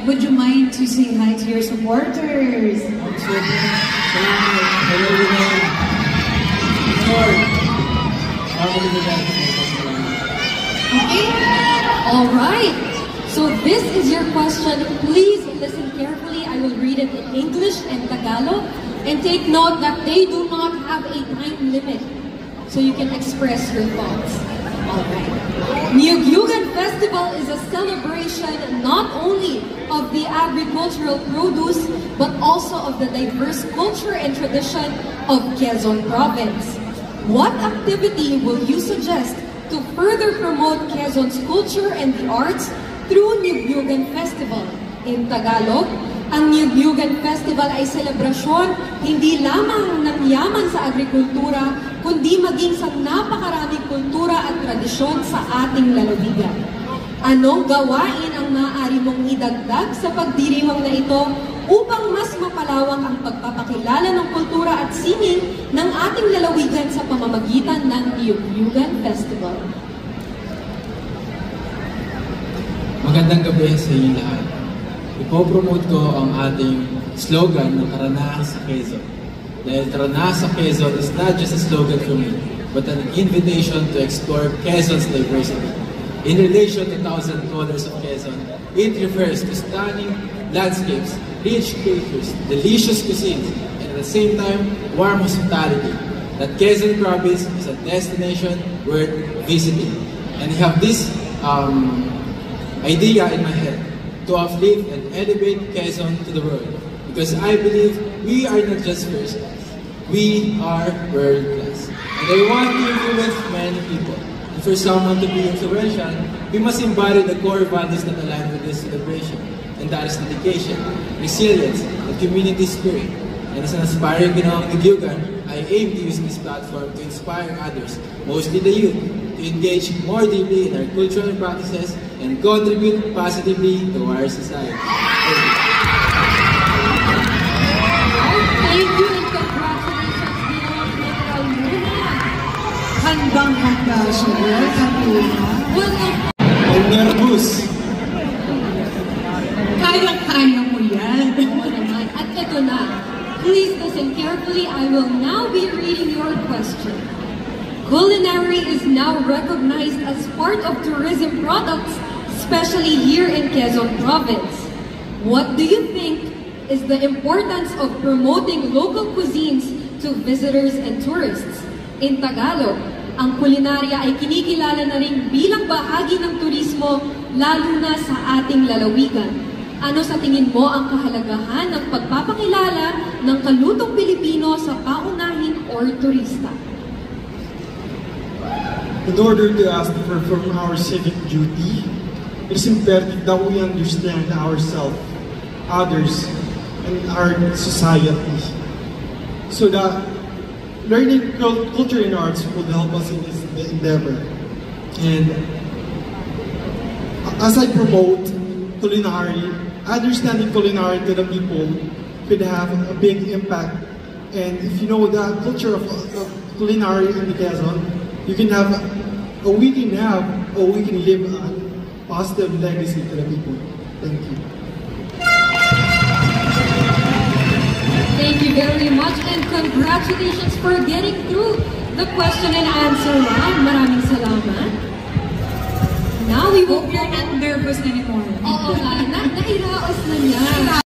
would you mind to say hi to your supporters? Okay? Alright. So this is your question. Please listen carefully. I will read it in English and Tagalog. And take note that they do not have a time limit. So you can express your thoughts. Alright. Niyugyugan Festival is a celebration not only of the agricultural produce, but also of the diverse culture and tradition of Quezon Province. What activity will you suggest to further promote Quezon's culture and the arts through Niyugyugan Festival? In Tagalog, ang Niyugyugan Festival ay selebrasyon hindi lamang ng yaman sa agrikultura, kundi maging sa napakaraming kultura at tradisyon sa ating lalawigan. Anong gawain ang maaari mong idagdag sa pagdiriwang na ito upang mas mapalawak ang pagpapakilala ng kultura at sining ng ating lalawigan sa pamamagitan ng Niyugyugan Festival? Magandang gabi sa inyo lahat. Ipopromote ko ang ating slogan na Tara sa Quezon. Dahil Tara sa Quezon is not just a slogan for me, but an invitation to explore Quezon's diversity. In relation to Thousand Colors of Quezon, it refers to stunning landscapes, rich cultures, delicious cuisines, and at the same time, warm hospitality. That Quezon Province is a destination worth visiting. And I have this idea in my head to uplift and elevate Quezon to the world. Because I believe we are not just first class, we are world class. And I want to influence many people. And for someone to be influential, we must embody the core values that align with this celebration. And that is dedication, resilience, and community spirit. And as an aspiring Ginoong Niyugyugan, I aim to use this platform to inspire others, mostly the youth, to engage more deeply in our cultural practices and contribute positively to our society. Thank you and congratulations, Ginoong General Luna. Handang-handa siya. I'm nervous. Kaya-kaya mo yan. Oo naman. At ito na. Please listen carefully. I will now be reading your question. Culinary is now recognized as part of tourism products, especially here in Quezon Province. What do you think is the importance of promoting local cuisines to visitors and tourists? In Tagalog, ang kulinarya ay kinikilala na rin bilang bahagi ng turismo, lalo na sa ating lalawigan. Ano sa tingin mo ang kahalagahan ng pagpapakilala ng kalutong Pilipino sa paunahin or turista? In order to perform our civic duty, it is imperative that we understand ourselves, others, and our society. So that learning culture and arts will help us in this endeavor. And as I promote culinary, understanding culinary to the people could have a big impact. And if you know the culture of culinary in the Quezon, we can leave a positive legacy to the people. Thank you. Thank you very much and congratulations for getting through the question and answer round. Maraming salamat. Now we will... Hope you're not nervous anymore. Oo nga, nairaos na niya.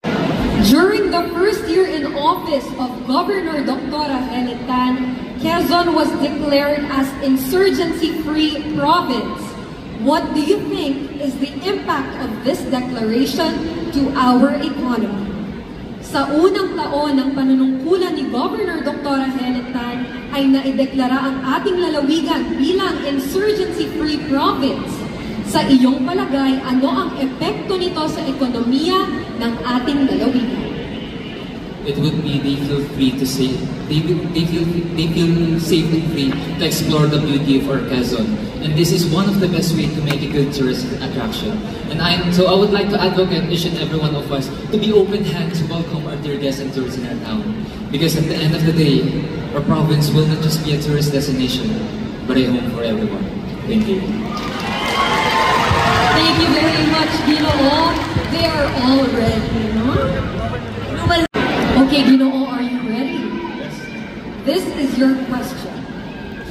During the first year in office of Governor Dr. Helen Tan, Quezon was declared as insurgency-free province. What do you think is the impact of this declaration to our economy? Sa unang taon ng panunungkulan ni Governor Dr. Helen Tan ay naideklara ang ating lalawigan bilang insurgency-free province. Sa iyong palagay, ano ang epekto nito sa ekonomiya ng ating lalawigan? It would be they feel free to say they feel safe and free to explore the beauty of our Quezon, and this is one of the best way to make a good tourist attraction. And I would like to advocate each and every one of us to be open-handed to welcome our dear guests and tourists in our town, because at the end of the day, our province will not just be a tourist destination, but a home for everyone. Thank you. Thank you very much, Ginoong. They are all ready, no? Okay, Ginoo, are you ready? This is your question.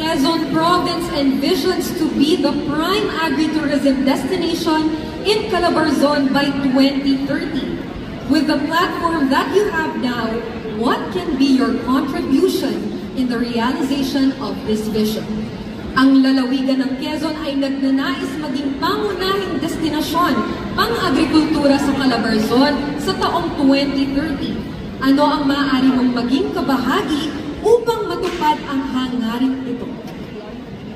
Quezon Province envisions to be the prime agritourism destination in Calabarzon by 2030. With the platform that you have now, what can be your contribution in the realization of this vision? Ang lalawigan ng Quezon ay nagnanais maging pangunahing destinasyon pang-agrikultura sa Calabarzon sa taong 2030. Ano ang maaari mong maging kabahagi upang matupad ang hangarin ito?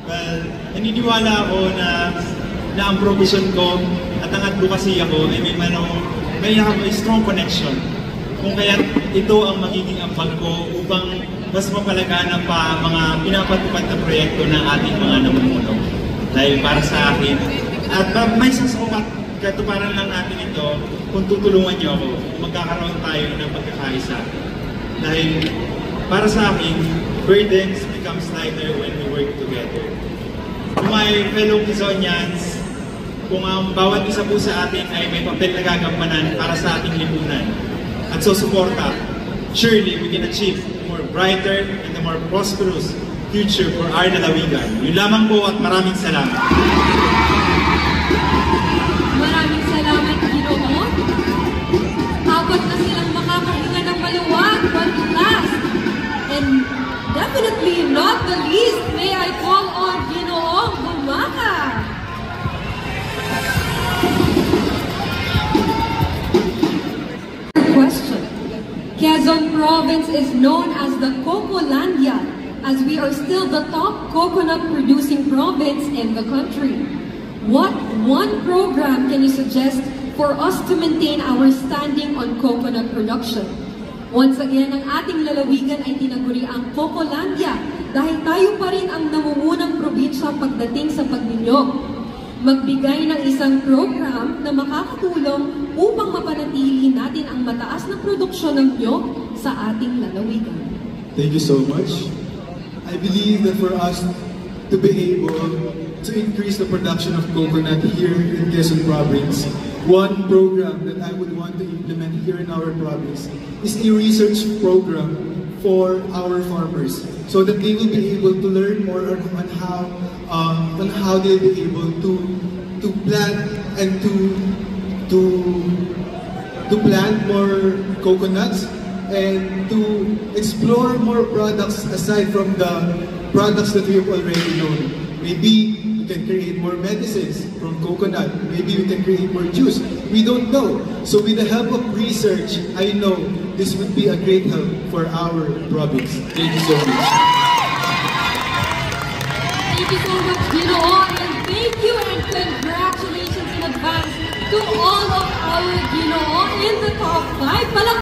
Well, naniniwala ako na ang provision ko at ang advocacy ako ay may strong connection. Kung kaya ito ang magiging ambag ko upang mas mapalagana pa mga pinapatupad na proyekto ng ating mga namumuno. Dahil para sa akin, at may sasakupat katuparan lang natin ito kung tutulungan niyo ako, magkakaroon tayo ng pagkakaisa. Dahil para sa akin, burdens becomes lighter when we work together. To my fellow Quezonians, kung ang bawat isa po sa atin ay may papel na gagampanan para sa ating lipunan at susuporta, surely we can achieve a more brighter and a more prosperous future for our lalawigan. Yun lamang po at maraming salamat. Maraming salamat, Ginoo. Abot na silang makakahinga ng maluwag, but last, and definitely not the least, may I call on Ginoong Bumaka. Question. Quezon Province is known as the Cocolandia, as we are still the top coconut producing province in the country. What one program can you suggest for us to maintain our standing on coconut production? Once again, ang ating lalawigan ay tinaguri ang Cocolandia dahil tayo pa rin ang namumunang probinsya pagdating sa pagninyog. Magbigay ng isang program na makakatulong upang mapanatili natin ang mataas na produksyon ng nyog sa ating lalawigan. Thank you so much. I believe that for us to be able to increase the production of coconut here in Quezon Province, one program that I would want to implement here in our province is a research program for our farmers, so that they will be able to learn more on how they'll be able to plant and to plant more coconuts and to explore more products aside from the products that we have already known. Maybe we can create more medicines from coconut. Maybe we can create more juice. We don't know. So with the help of research, I know this would be a great help for our province. Thank you so much. Thank you so much, Ginoo, and thank you and congratulations in advance to all of our Ginoo in the top 5.